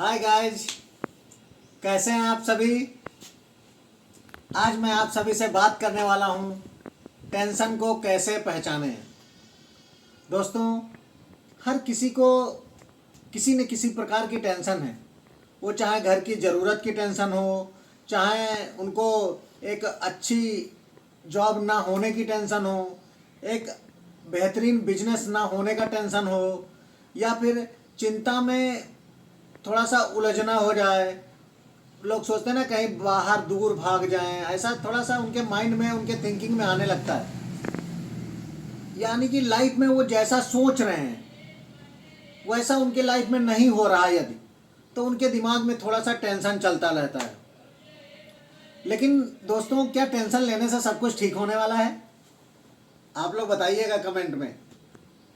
Hi guys, कैसे हैं आप सभी। आज मैं आप सभी से बात करने वाला हूं टेंशन को कैसे पहचानें। दोस्तों, हर किसी को किसी न किसी प्रकार की टेंशन है। वो चाहे घर की ज़रूरत की टेंशन हो, चाहे उनको एक अच्छी जॉब ना होने की टेंशन हो, एक बेहतरीन बिजनेस ना होने का टेंशन हो, या फिर चिंता में थोड़ा सा उलझना हो जाए। लोग सोचते हैं ना कहीं बाहर दूर भाग जाएं, ऐसा थोड़ा सा उनके माइंड में, उनके थिंकिंग में आने लगता है। यानी कि लाइफ में वो जैसा सोच रहे हैं वैसा उनके लाइफ में नहीं हो रहा है यदि, तो उनके दिमाग में थोड़ा सा टेंशन चलता रहता है। लेकिन दोस्तों, क्या टेंशन लेने से सब कुछ ठीक होने वाला है? आप लोग बताइएगा कमेंट में।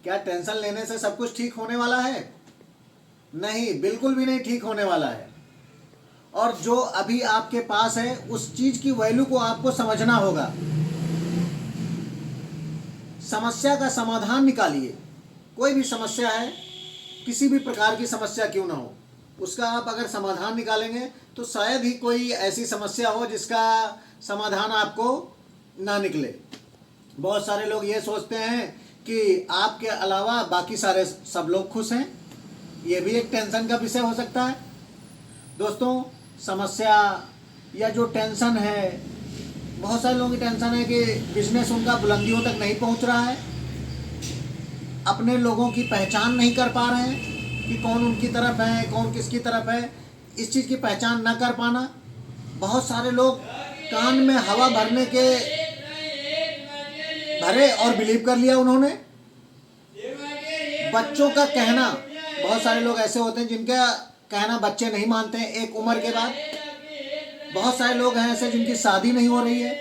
क्या टेंशन लेने से सब कुछ ठीक होने वाला है? नहीं, बिल्कुल भी नहीं ठीक होने वाला है। और जो अभी आपके पास है उस चीज की वैल्यू को आपको समझना होगा। समस्या का समाधान निकालिए। कोई भी समस्या है, किसी भी प्रकार की समस्या क्यों ना हो, उसका आप अगर समाधान निकालेंगे तो शायद ही कोई ऐसी समस्या हो जिसका समाधान आपको ना निकले। बहुत सारे लोग ये सोचते हैं कि आपके अलावा बाकी सारे सब लोग खुश हैं। ये भी एक टेंशन का विषय हो सकता है। दोस्तों, समस्या या जो टेंशन है, बहुत सारे लोगों की टेंशन है कि बिजनेस उनका बुलंदियों तक नहीं पहुंच रहा है, अपने लोगों की पहचान नहीं कर पा रहे हैं कि कौन उनकी तरफ है, कौन किसकी तरफ है। इस चीज़ की पहचान ना कर पाना। बहुत सारे लोग कान में हवा भरने के भरे और बिलीव कर लिया उन्होंने। बच्चों का कहना, बहुत सारे लोग ऐसे होते हैं जिनका कहना बच्चे नहीं मानते हैं एक उम्र के बाद। बहुत सारे लोग हैं ऐसे जिनकी शादी नहीं हो रही है।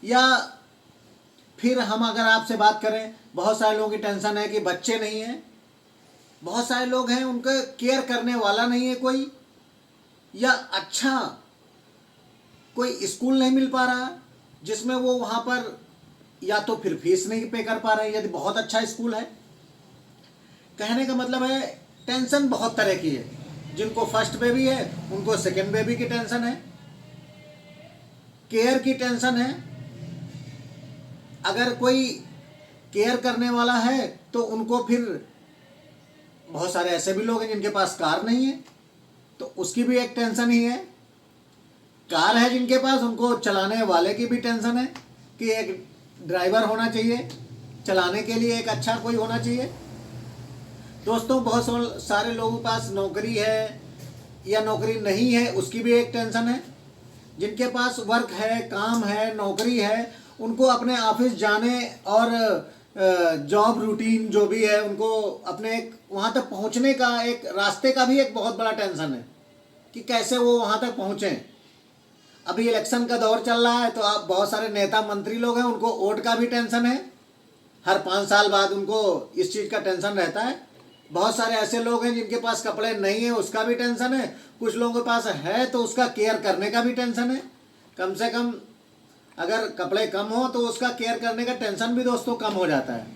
या फिर हम अगर आपसे बात करें, बहुत सारे लोगों की टेंशन है कि बच्चे नहीं हैं। बहुत सारे लोग हैं उनका केयर करने वाला नहीं है कोई, या अच्छा कोई स्कूल नहीं मिल पा रहा जिसमें वो वहाँ पर या तो फिर फीस नहीं पे कर पा रहे हैं यदि बहुत अच्छा स्कूल है। कहने का मतलब है टेंशन बहुत तरह की है। जिनको फर्स्ट बेबी है उनको सेकंड बेबी की टेंशन है, केयर की टेंशन है। अगर कोई केयर करने वाला है तो उनको फिर, बहुत सारे ऐसे भी लोग हैं जिनके पास कार नहीं है तो उसकी भी एक टेंशन ही है। कार है जिनके पास, उनको चलाने वाले की भी टेंशन है कि एक ड्राइवर होना चाहिए, चलाने के लिए एक अच्छा कोई होना चाहिए। दोस्तों, बहुत सारे लोगों के पास नौकरी है या नौकरी नहीं है, उसकी भी एक टेंशन है। जिनके पास वर्क है, काम है, नौकरी है, उनको अपने ऑफिस जाने और जॉब रूटीन जो भी है, उनको अपने एक वहाँ तक पहुँचने का एक रास्ते का भी एक बहुत बड़ा टेंशन है कि कैसे वो वहाँ तक पहुँचें। अभी इलेक्शन का दौर चल रहा है तो आप बहुत सारे नेता मंत्री लोग हैं, उनको वोट का भी टेंशन है। हर 5 साल बाद उनको इस चीज़ का टेंशन रहता है। बहुत सारे ऐसे लोग हैं जिनके पास कपड़े नहीं है, उसका भी टेंशन है। कुछ लोगों के पास है तो उसका केयर करने का भी टेंशन है। कम से कम अगर कपड़े कम हो तो उसका केयर करने का टेंशन भी दोस्तों कम हो जाता है।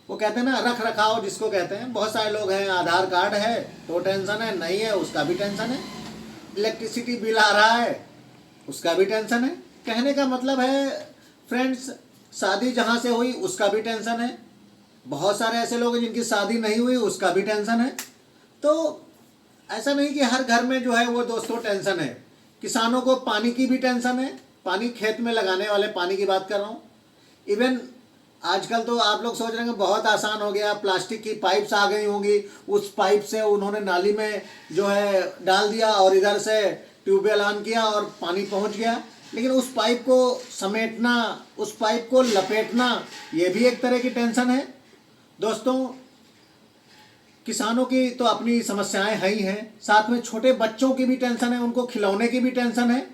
वो कहते हैं ना, रख रखाव जिसको कहते हैं। बहुत सारे लोग हैं, आधार कार्ड है तो टेंशन है, नहीं है उसका भी टेंशन है। इलेक्ट्रिसिटी बिल आ रहा है, उसका भी टेंशन है। कहने का मतलब है फ्रेंड्स, शादी जहाँ से हुई उसका भी टेंशन है। बहुत सारे ऐसे लोग हैं जिनकी शादी नहीं हुई, उसका भी टेंशन है। तो ऐसा नहीं कि हर घर में जो है वो दोस्तों टेंशन है। किसानों को पानी की भी टेंशन है, पानी खेत में लगाने वाले पानी की बात कर रहा हूँ। इवन आजकल तो आप लोग सोच रहे हैं बहुत आसान हो गया, प्लास्टिक की पाइप्स आ गई होंगी, उस पाइप से उन्होंने नाली में जो है डाल दिया और इधर से ट्यूबवेल ऑन किया और पानी पहुंच गया। लेकिन उस पाइप को समेटना, उस पाइप को लपेटना, ये भी एक तरह की टेंशन है। दोस्तों, किसानों की तो अपनी समस्याएं है ही हैं, साथ में छोटे बच्चों की भी टेंशन है, उनको खिलौने की भी टेंशन है।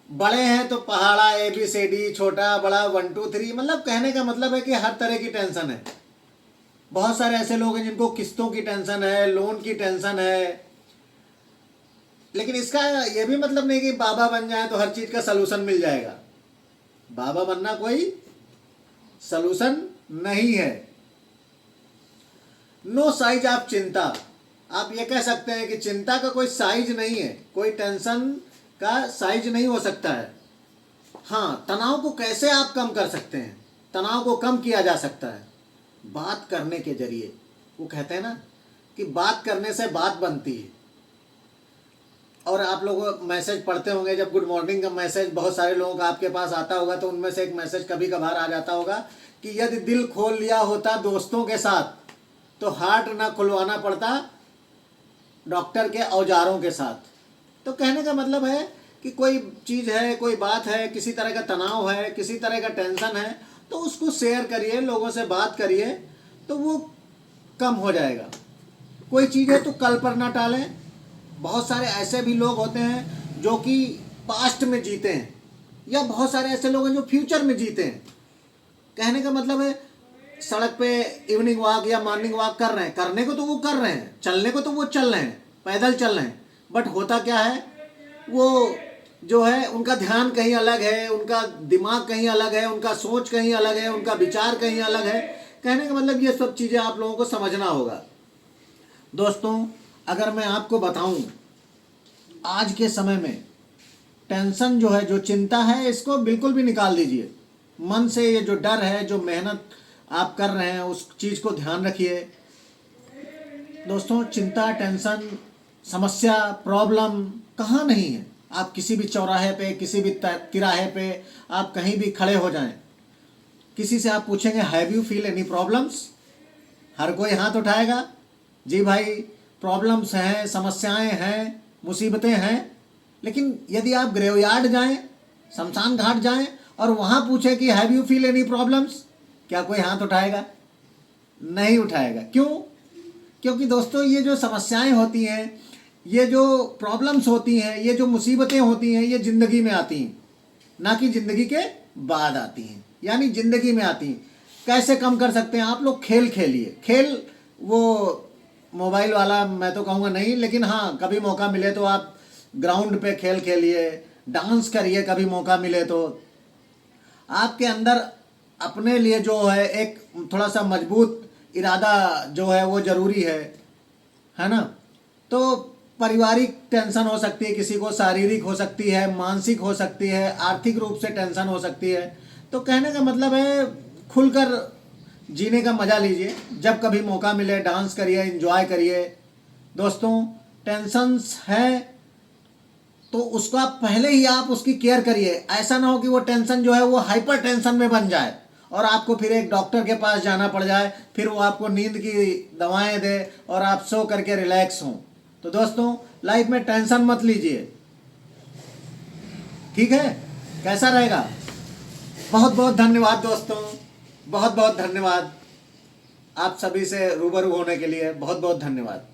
बड़े हैं तो पहाड़ा ABCD, छोटा बड़ा 1 2 3, मतलब कहने का मतलब है कि हर तरह की टेंशन है। बहुत सारे ऐसे लोग हैं जिनको किस्तों की टेंशन है, लोन की टेंशन है। लेकिन इसका ये भी मतलब नहीं कि बाबा बन जाए तो हर चीज का सलूशन मिल जाएगा। बाबा बनना कोई सलूशन नहीं है। नो साइज ऑफ चिंता। आप ये कह सकते हैं कि चिंता का कोई साइज नहीं है, कोई टेंशन का साइज नहीं हो सकता है। हाँ, तनाव को कैसे आप कम कर सकते हैं? तनाव को कम किया जा सकता है बात करने के जरिए। वो कहते हैं ना कि बात करने से बात बनती है। और आप लोग मैसेज पढ़ते होंगे, जब गुड मॉर्निंग का मैसेज बहुत सारे लोगों का आपके पास आता होगा, तो उनमें से एक मैसेज कभी कभार आ जाता होगा कि यदि दिल खोल लिया होता दोस्तों के साथ तो हार्ट ना खुलवाना पड़ता डॉक्टर के औजारों के साथ। तो कहने का मतलब है कि कोई चीज़ है, कोई बात है, किसी तरह का तनाव है, किसी तरह का टेंशन है, तो उसको शेयर करिए, लोगों से बात करिए, तो वो कम हो जाएगा। कोई चीज़ है तो कल पर ना टालें। बहुत सारे ऐसे भी लोग होते हैं जो कि पास्ट में जीते हैं, या बहुत सारे ऐसे लोग हैं जो फ्यूचर में जीते हैं। कहने का मतलब है सड़क पे इवनिंग वॉक या मॉर्निंग वॉक कर रहे हैं, करने को तो वो कर रहे हैं, चलने को तो वो चल रहे हैं, पैदल चल रहे हैं, बट होता क्या है, वो जो है उनका ध्यान कहीं अलग है, उनका दिमाग कहीं अलग है, उनका सोच कहीं अलग है, उनका विचार कहीं अलग है। कहने का मतलब ये सब चीज़ें आप लोगों को समझना होगा। दोस्तों, अगर मैं आपको बताऊं, आज के समय में टेंशन जो है, जो चिंता है, इसको बिल्कुल भी निकाल दीजिए मन से। ये जो डर है, जो मेहनत आप कर रहे हैं, उस चीज़ को ध्यान रखिए। दोस्तों, चिंता, टेंशन, समस्या, प्रॉब्लम कहाँ नहीं है। आप किसी भी चौराहे पे, किसी भी तिराहे पे, आप कहीं भी खड़े हो जाएं, किसी से आप पूछेंगे have you feel any problems, हर कोई हाथ उठाएगा, जी भाई प्रॉब्लम्स हैं, समस्याएं हैं, मुसीबतें हैं। लेकिन यदि आप ग्रेवयार्ड जाएं, शमशान घाट जाएं और वहाँ पूछें कि have you feel any problems, क्या कोई हाथ उठाएगा? नहीं उठाएगा। क्यों? क्योंकि दोस्तों, ये जो समस्याएं होती हैं, ये जो प्रॉब्लम्स होती हैं, ये जो मुसीबतें होती हैं, ये ज़िंदगी में आती हैं, ना कि ज़िंदगी के बाद आती हैं, यानी ज़िंदगी में आती हैं। कैसे कम कर सकते हैं? आप लोग खेल खेलिए। खेल वो मोबाइल वाला मैं तो कहूँगा नहीं, लेकिन हाँ, कभी मौका मिले तो आप ग्राउंड पे खेल खेलिए, डांस करिए, कभी मौका मिले तो। आपके अंदर अपने लिए जो है एक थोड़ा सा मजबूत इरादा जो है वो ज़रूरी है ना। तो पारिवारिक टेंशन हो सकती है किसी को, शारीरिक हो सकती है, मानसिक हो सकती है, आर्थिक रूप से टेंशन हो सकती है। तो कहने का मतलब है खुलकर जीने का मज़ा लीजिए, जब कभी मौका मिले डांस करिए, एंजॉय करिए। दोस्तों, टेंशन्स है तो उसका पहले ही आप उसकी केयर करिए। ऐसा ना हो कि वो टेंशन जो है वो हाइपर टेंशन में बन जाए और आपको फिर एक डॉक्टर के पास जाना पड़ जाए, फिर वो आपको नींद की दवाएं दे और आप सो करके रिलैक्स हों। तो दोस्तों, लाइफ में टेंशन मत लीजिए, ठीक है? कैसा रहेगा? बहुत बहुत धन्यवाद दोस्तों, बहुत बहुत धन्यवाद। आप सभी से रूबरू होने के लिए बहुत बहुत धन्यवाद।